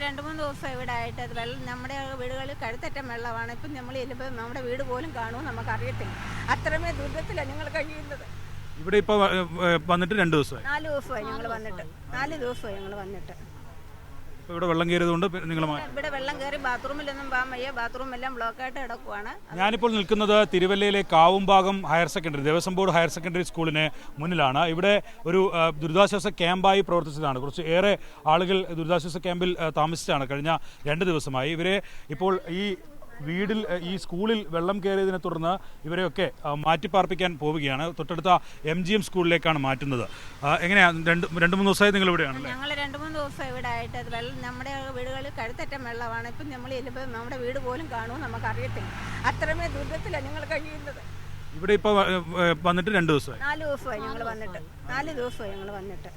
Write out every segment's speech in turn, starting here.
2-3 ദിവസം ഇവിടെ ആയിട്ട് അത് വെള്ളം നമ്മുടെ വീടുകളിൽ കഴുത്തറ്റം വെള്ളമാണ്. ഇപ്പം നമ്മൾ ചെല്ലുമ്പോൾ നമ്മുടെ വീട് പോലും കാണുമെന്ന് നമുക്കറിയത്തില്ല. അത്രമേ ദുരിതത്തിലാണ് ഞങ്ങൾ കഴിയുന്നത്. ഇവിടെ ഇപ്പോൾ വന്നിട്ട് 2 ദിവസമായി. 4 ദിവസമായി ഞങ്ങൾ വന്നിട്ട്. 4 ദിവസമായി ഞങ്ങൾ വന്നിട്ട്. ഇവിടെ വെള്ളം കയറിയതുകൊണ്ട് നിങ്ങൾ ഇവിടെ വെള്ളം കയറി ബാത്റൂമിലൊന്നും പോകാൻ വയ്യ. ബാത്റൂം എല്ലാം ബ്ലോക്കായിട്ട് കിടക്കുവാണ്. ഞാനിപ്പോൾ നിൽക്കുന്നത് തിരുവല്ലയിലെ Kavumbhagam higher secondary Devaswom board higher secondary സ്കൂളിന് മുന്നിലാണ്. ഇവിടെ ഒരു ദുരിതാശ്വാസ ക്യാമ്പായി പ്രവർത്തിച്ചതാണ്. കുറച്ച് ഏറെ ആളുകൾ ദുരിതാശ്വാസ ക്യാമ്പിൽ താമസിച്ചാണ് കഴിഞ്ഞ 2 ദിവസമായി. ഇവരെ ഇപ്പോൾ ഈ വീടിൽ ഈ സ്കൂളിൽ വെള്ളം കയറിയതിനെ തുടർന്ന് ഇവരെയൊക്കെ മാറ്റിപ്പാർപ്പിക്കാൻ പോവുകയാണ്. തൊട്ടടുത്ത MGM സ്കൂളിലേക്കാണ് മാറ്റുന്നത്. എങ്ങനെയാണ് 2-3 ദിവസമായി നിങ്ങൾ ഇവിടെയാണല്ലേ? ഞങ്ങൾ 2-3 ദിവസം ഇവിടെ ആയിട്ട് അത് വെള്ളം നമ്മുടെ വീടുകളിൽ കഴുത്തറ്റം വെള്ളമാണ്. ഇപ്പം നമ്മൾ ചെല്ലുമ്പോൾ നമ്മുടെ വീട് പോലും കാണുമെന്ന് നമുക്കറിയത്തില്ല. അത്രമേ ദുരിതത്തിലാണ് ഞങ്ങൾ കഴിയുന്നത്. ഇവിടെ ഇപ്പോൾ വന്നിട്ട് 2 ദിവസമായി. 4 ദിവസമായി ഞങ്ങൾ വന്നിട്ട്. 4 ദിവസമായി ഞങ്ങൾ വന്നിട്ട്.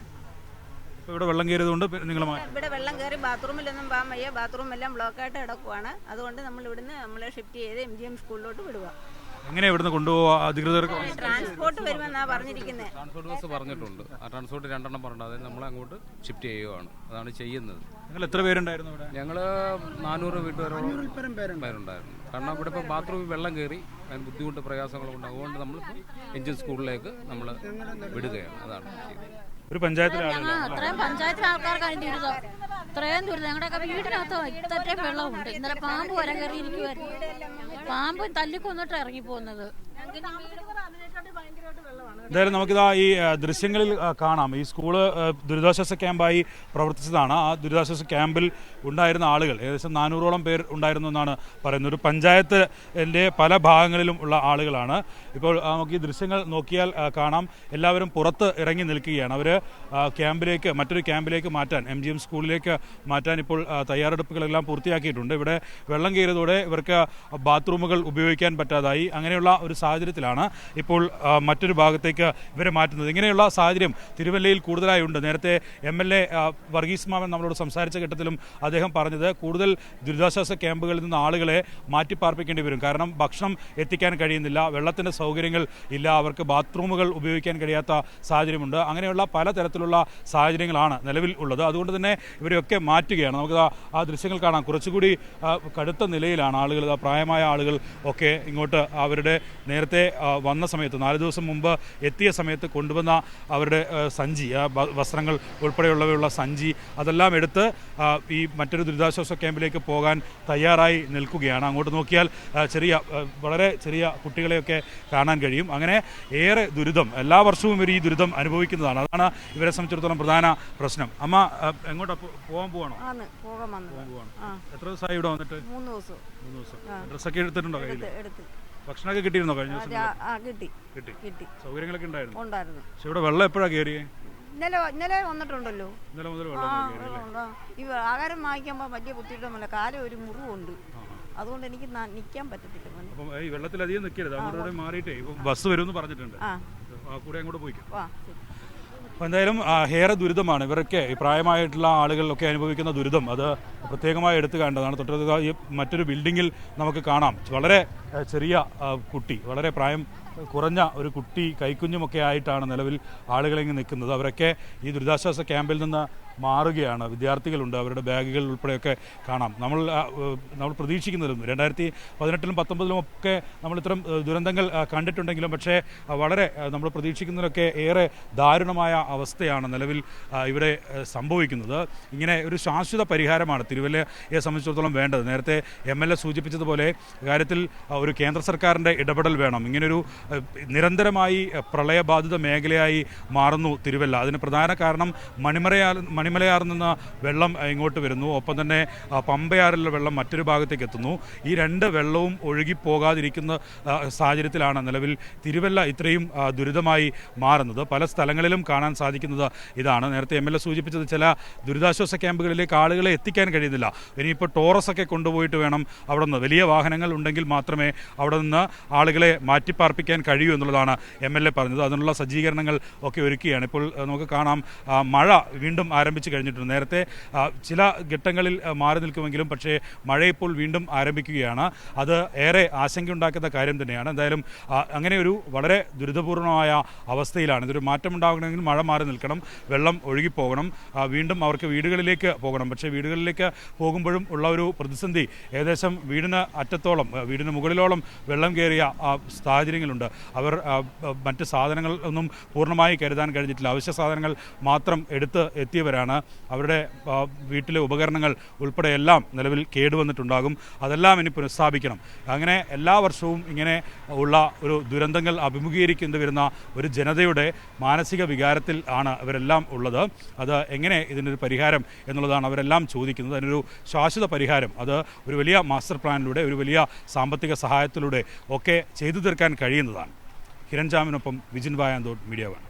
ഇവിടെ വെള്ളം കയറിയതുകൊണ്ട് നിങ്ങൾ ഇവിടെ വെള്ളം കയറി ബാത്റൂമിലൊന്നും പോകാൻ വയ്യ. ബാത്റൂം എല്ലാം ബ്ലോക്കായിട്ട് കിടക്കുവാണ്. അതുകൊണ്ട് നമ്മൾ ഇവിടുന്ന് നമ്മളെ ഷിഫ്റ്റ് ചെയ്ത് MGM സ്കൂളിലോട്ട് വിടുക. എങ്ങനെ ഇവിടുന്ന് കൊണ്ടുപോകാ? അധികൃതർക്ക് ട്രാൻസ്പോർട്ട് വരുമെന്നാണ് പറഞ്ഞിരിക്കുന്നത്. ട്രാൻസ്പോർട്ട് ബസ് പറഞ്ഞിട്ടുണ്ട്. ആ ട്രാൻസ്പോർട്ട് 2 പറഞ്ഞിട്ട് അതായത് നമ്മളെ അങ്ങോട്ട് ഷിഫ്റ്റ് ചെയ്യുകയാണ്. അതാണ് ചെയ്യുന്നത്. നിങ്ങൾ എത്ര പേരുണ്ടായിരുന്നു ഇവിടെ? ഞങ്ങൾ 400 വീട്ടുകാരോളം പേരുണ്ടായിരുന്നു. കാരണം ഇവിടെ ഇപ്പോൾ ബാത്റൂമിൽ വെള്ളം കയറി അതിന് ബുദ്ധിമുട്ട് പ്രയാസങ്ങളുണ്ട്. അതുകൊണ്ട് നമ്മൾ MGM സ്കൂളിലേക്ക് നമ്മൾ വിടുകയാണ്. അതാണ് ചെയ്യുന്നത്. ഒരു പഞ്ചായത്തിലെ അത്രയും പഞ്ചായത്തിലെ ആൾക്കാർക്കാണ് ദുരിതം. ഇത്രയും ദുരിതം. ഞങ്ങളുടെയൊക്കെ വീടിനകത്ത് ഇത്രയും വെള്ളമുണ്ട്. ഇന്നലെ പാമ്പ് വരെ കയറിയിരിക്കുമായിരുന്നു. പാമ്പ് തല്ലിക്കൊന്നിട്ട് ഇറങ്ങിപ്പോകുന്നത്. എന്തായാലും നമുക്കിതാ ഈ ദൃശ്യങ്ങളിൽ കാണാം. ഈ സ്കൂള് ദുരിതാശ്വാസ ക്യാമ്പായി പ്രവർത്തിച്ചതാണ്. ആ ദുരിതാശ്വാസ ക്യാമ്പിൽ ഉണ്ടായിരുന്ന ആളുകൾ ഏകദേശം 400ഓളം പേർ ഉണ്ടായിരുന്നു എന്നാണ് പറയുന്നത്. ഒരു പഞ്ചായത്തിൻ്റെ പല ഭാഗങ്ങളിലും ഉള്ള ആളുകളാണ്. ഇപ്പോൾ നമുക്ക് ഈ ദൃശ്യങ്ങൾ നോക്കിയാൽ കാണാം എല്ലാവരും പുറത്ത് ഇറങ്ങി നിൽക്കുകയാണ്. അവർ ക്യാമ്പിലേക്ക് മറ്റൊരു ക്യാമ്പിലേക്ക് മാറ്റാൻ MGM സ്കൂളിലേക്ക് മാറ്റാൻ ഇപ്പോൾ തയ്യാറെടുപ്പുകളെല്ലാം പൂർത്തിയാക്കിയിട്ടുണ്ട്. ഇവിടെ വെള്ളം കയറിയതോടെ ഇവർക്ക് ബാത്റൂമുകൾ ഉപയോഗിക്കാൻ പറ്റാതായി. അങ്ങനെയുള്ള ഒരു സാഹചര്യത്തിലാണ് ഇപ്പോൾ മറ്റൊരു ഭാഗത്തേക്ക് ഇവരെ മാറ്റുന്നത്. ഇങ്ങനെയുള്ള സാഹചര്യം തിരുവല്ലയിൽ കൂടുതലായി ഉണ്ട്. നേരത്തെ MLA വർഗീസ് മാമൻ നമ്മളോട് സംസാരിച്ച ഘട്ടത്തിലും അദ്ദേഹം പറഞ്ഞത് കൂടുതൽ ദുരിതാശ്വാസ ക്യാമ്പുകളിൽ നിന്ന് ആളുകളെ മാറ്റിപ്പാർപ്പിക്കേണ്ടി വരും. കാരണം ഭക്ഷണം എത്തിക്കാൻ കഴിയുന്നില്ല, വെള്ളത്തിൻ്റെ സൗകര്യങ്ങൾ ഇല്ല, അവർക്ക് ബാത്റൂമുകൾ ഉപയോഗിക്കാൻ കഴിയാത്ത സാഹചര്യമുണ്ട്. അങ്ങനെയുള്ള പലതരത്തിലുള്ള സാഹചര്യങ്ങളാണ് നിലവിൽ ഉള്ളത്. അതുകൊണ്ട് തന്നെ ഇവരെയൊക്കെ മാറ്റുകയാണ്. നമുക്ക് ആ ദൃശ്യങ്ങൾ കാണാം. കുറച്ചുകൂടി കടുത്ത നിലയിലാണ് ആളുകൾ, പ്രായമായ ആളുകൾ ഒക്കെ ഇങ്ങോട്ട് അവരുടെ നേരത്തെ വന്ന സമയത്ത് 4 ദിവസം മുമ്പ് എത്തിയ സമയത്ത് കൊണ്ടുവന്ന അവരുടെ സഞ്ചി, വസ്ത്രങ്ങൾ ഉൾപ്പെടെയുള്ളവയുള്ള സഞ്ചി, അതെല്ലാം എടുത്ത് ഈ മറ്റൊരു ദുരിതാശ്വാസ ക്യാമ്പിലേക്ക് പോകാൻ തയ്യാറായി നിൽക്കുകയാണ്. അങ്ങോട്ട് നോക്കിയാൽ വളരെ ചെറിയ കുട്ടികളെയൊക്കെ കാണാൻ കഴിയും. അങ്ങനെ ഏറെ ദുരിതം എല്ലാ വർഷവും ഇവർ ഈ ദുരിതം അനുഭവിക്കുന്നതാണ്. അതാണ് ഇവരെ സംബന്ധിച്ചിടത്തോളം പ്രധാന പ്രശ്നം. അമ്മ എങ്ങോട്ടാ പോവാണോ? എത്ര ദിവസമായി ഇവിടെ വന്നിട്ട്? 3 ദിവസം. ഡ്രസ്സൊക്കെ എടുത്തിട്ടുണ്ടോ? ഭക്ഷണമൊക്കെ കിട്ടിയിരുന്നോ കഴിഞ്ഞ ദിവസം? കിട്ടി. സൗകര്യങ്ങളൊക്കെ ഉണ്ടായിരുന്നു. പക്ഷെ ഇവിടെ വെള്ളം എപ്പോഴാണ് കയറിയേ? ഇന്നലെ വന്നിട്ടുണ്ടല്ലോ. ഇന്നലെ മുതൽ വെള്ളം ഈ ആഹാരം വാങ്ങിക്കുമ്പോൾ വലിയ ബുദ്ധിമുട്ടൊന്നുമില്ല. കാലം ഒരു മുറിവുണ്ട്. അതുകൊണ്ട് എനിക്ക് നിൽക്കാൻ പറ്റത്തില്ല. അപ്പം ഈ വെള്ളത്തിലധികം നിൽക്കരുത്. അങ്ങോട്ട് മാറിയിട്ടേ ബസ് വരുമെന്ന് പറഞ്ഞിട്ടുണ്ട്. കൂടെ അങ്ങോട്ട് പോയിക്കും. അപ്പോൾ എന്തായാലും ഏറെ ദുരിതമാണ് ഇവരൊക്കെ. ഈ പ്രായമായിട്ടുള്ള ആളുകളിലൊക്കെ അനുഭവിക്കുന്ന ദുരിതം അത് പ്രത്യേകമായി എടുത്തു കാണേണ്ടതാണ്. തൊട്ടടുത്ത ഈ മറ്റൊരു ബിൽഡിങ്ങിൽ നമുക്ക് കാണാം വളരെ ചെറിയ കുട്ടി, വളരെ പ്രായം കുറഞ്ഞ ഒരു കുട്ടി, കൈക്കുഞ്ഞുമൊക്കെ ആയിട്ടാണ് നിലവിൽ ആളുകളിങ്ങനെ നിൽക്കുന്നത്. അവരൊക്കെ ഈ ദുരിതാശ്വാസ ക്യാമ്പിൽ നിന്ന് മാറുകയാണ്. വിദ്യാർത്ഥികളുണ്ട്, അവരുടെ ബാഗുകൾ ഉൾപ്പെടെയൊക്കെ കാണാം. നമ്മൾ പ്രതീക്ഷിക്കുന്നതിലും 2018-ലും 2019-ലും ഒക്കെ നമ്മൾ ഇത്തരം ദുരന്തങ്ങൾ കണ്ടിട്ടുണ്ടെങ്കിലും പക്ഷേ വളരെ നമ്മൾ പ്രതീക്ഷിക്കുന്നതിലൊക്കെ ഏറെ ദാരുണമായ അവസ്ഥയാണ് നിലവിൽ ഇവിടെ സംഭവിക്കുന്നത്. ഇങ്ങനെ ഒരു ശാശ്വത പരിഹാരമാണ് തിരുവല്ലയെ സംബന്ധിച്ചിടത്തോളം വേണ്ടത്. നേരത്തെ MLA സൂചിപ്പിച്ചതുപോലെ കാര്യത്തിൽ ഒരു കേന്ദ്ര സർക്കാരിൻ്റെ ഇടപെടൽ വേണം. ഇങ്ങനൊരു നിരന്തരമായി പ്രളയബാധിത മേഖലയായി മാറുന്നു തിരുവല്ല. അതിന് പ്രധാന കാരണം മണിമലയാറിൽ നിന്ന് വെള്ളം ഇങ്ങോട്ട് വരുന്നു, ഒപ്പം തന്നെ പമ്പയാറിലെ വെള്ളം മറ്റൊരു ഭാഗത്തേക്ക് എത്തുന്നു. ഈ 2 വെള്ളവും ഒഴുകിപ്പോകാതിരിക്കുന്ന സാഹചര്യത്തിലാണ് നിലവിൽ തിരുവല്ല ഇത്രയും ദുരിതമായി മാറുന്നത്. പല സ്ഥലങ്ങളിലും കാണാൻ സാധിക്കുന്നത് ഇതാണ്. നേരത്തെ MLA സൂചിപ്പിച്ചത് ചില ദുരിതാശ്വാസ ക്യാമ്പുകളിലേക്ക് ആളുകളെ എത്തിക്കാൻ കഴിയുന്നില്ല. ഇനിയിപ്പോൾ ടോറസൊക്കെ കൊണ്ടുപോയിട്ട് വേണം അവിടെ നിന്ന്, വലിയ വാഹനങ്ങൾ ഉണ്ടെങ്കിൽ മാത്രമേ അവിടെ നിന്ന് ആളുകളെ മാറ്റിപ്പാർപ്പിക്കാൻ ചെയ്യാൻ കഴിയൂ എന്നുള്ളതാണ് MLA പറഞ്ഞത്. അതിനുള്ള സജ്ജീകരണങ്ങൾ ഒക്കെ ഒരുക്കുകയാണ്. ഇപ്പോൾ നമുക്ക് കാണാം മഴ വീണ്ടും ആരംഭിച്ചു കഴിഞ്ഞിട്ടുണ്ട്. നേരത്തെ ചില ഘട്ടങ്ങളിൽ മാറി നിൽക്കുമെങ്കിലും പക്ഷേ മഴ ഇപ്പോൾ വീണ്ടും ആരംഭിക്കുകയാണ്. അത് ഏറെ ആശങ്കയുണ്ടാക്കുന്ന കാര്യം തന്നെയാണ്. എന്തായാലും അങ്ങനെ ഒരു വളരെ ദുരിതപൂർണമായ അവസ്ഥയിലാണ്. ഇതൊരു മാറ്റമുണ്ടാകണമെങ്കിൽ മഴ മാറി നിൽക്കണം, വെള്ളം ഒഴുകിപ്പോകണം, വീണ്ടും അവർക്ക് വീടുകളിലേക്ക് പോകണം. പക്ഷേ വീടുകളിലേക്ക് പോകുമ്പോഴും ഉള്ള ഒരു പ്രതിസന്ധി ഏകദേശം വീടിന് അറ്റത്തോളം, വീടിന് മുകളിലോളം വെള്ളം കയറിയ സാഹചര്യങ്ങളുണ്ട്. അവർ മറ്റ് സാധനങ്ങൾ ഒന്നും പൂർണ്ണമായി കരുതാൻ കഴിഞ്ഞിട്ടില്ല. അവശ്യ സാധനങ്ങൾ മാത്രം എടുത്ത് എത്തിയവരാണ്. അവരുടെ വീട്ടിലെ ഉപകരണങ്ങൾ ഉൾപ്പെടെ എല്ലാം നിലവിൽ കേടുവന്നിട്ടുണ്ടാകും. അതെല്ലാം ഇനി പുനഃസ്ഥാപിക്കണം. അങ്ങനെ എല്ലാ വർഷവും ഇങ്ങനെ ഉള്ള ഒരു ദുരന്തങ്ങൾ അഭിമുഖീകരിക്കേണ്ടി വരുന്ന ഒരു ജനതയുടെ മാനസിക വികാരത്തിൽ ആണ് അവരെല്ലാം ഉള്ളത്. അത് എങ്ങനെ ഇതിനൊരു പരിഹാരം എന്നുള്ളതാണ് അവരെല്ലാം ചോദിക്കുന്നത്. അതിനൊരു ശാശ്വത പരിഹാരം അത് ഒരു വലിയ മാസ്റ്റർ പ്ലാനിലൂടെ, ഒരു വലിയ സാമ്പത്തിക സഹായത്തിലൂടെ ഒക്കെ ചെയ്തു തീർക്കാൻ കഴിയുന്നതാണ്. ഹിരൺ ജാമിനൊപ്പം വിജിൻ വായാന്തോട്, മീഡിയ 1.